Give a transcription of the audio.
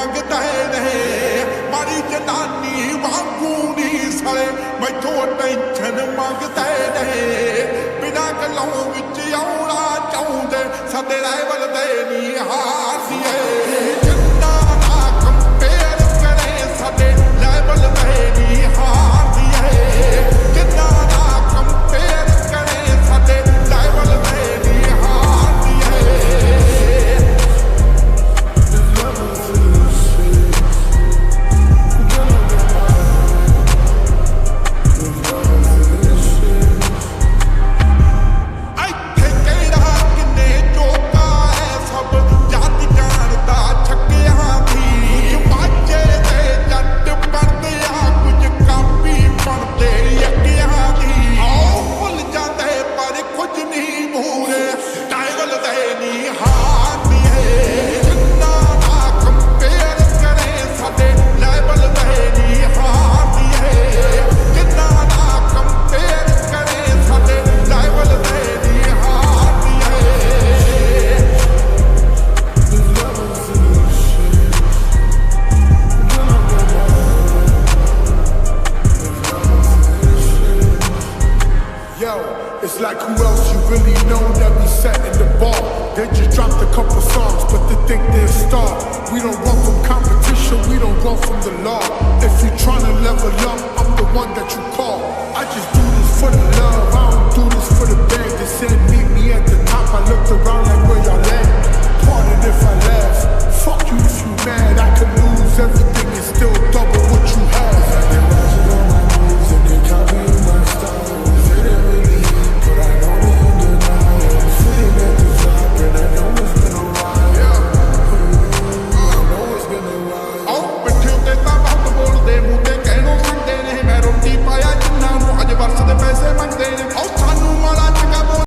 ਮੰਗਦੇ ਨੇ ਮਾਰੀ ਜਨਾਨੀ ਵਾਂਗੂ ਨੀ ਸਲੇ ਮੈਥੋਂ ਟੈਨਸ਼ਨ ਮੰਗਦੇ ਨੇ ਬਿਨਾਂ ਗੱਲੋਂ ਵਿੱਚ ਆਉਣਾ ਚਾਹੁੰਦੇ ਸਾਡੇ ਰਾਈਵਲ ਦੇ ਨੀ ਹਾਸੀਏ ਜਿੰਨਾ ਨਾ ਕੰਪੇਅਰ ਕਰੇ ਸਾਡੇ ਲੈਵਲ ਦੇ ਨੀ ਹਾਸੀਏ ਜਿੰਨਾ ਨਾ ਕੰਪੇਅਰ ਕਰੇ ਸਾਡੇ ਲੈਵਲ ਦੇ ਨੀ ਹਾਸੀਏ That you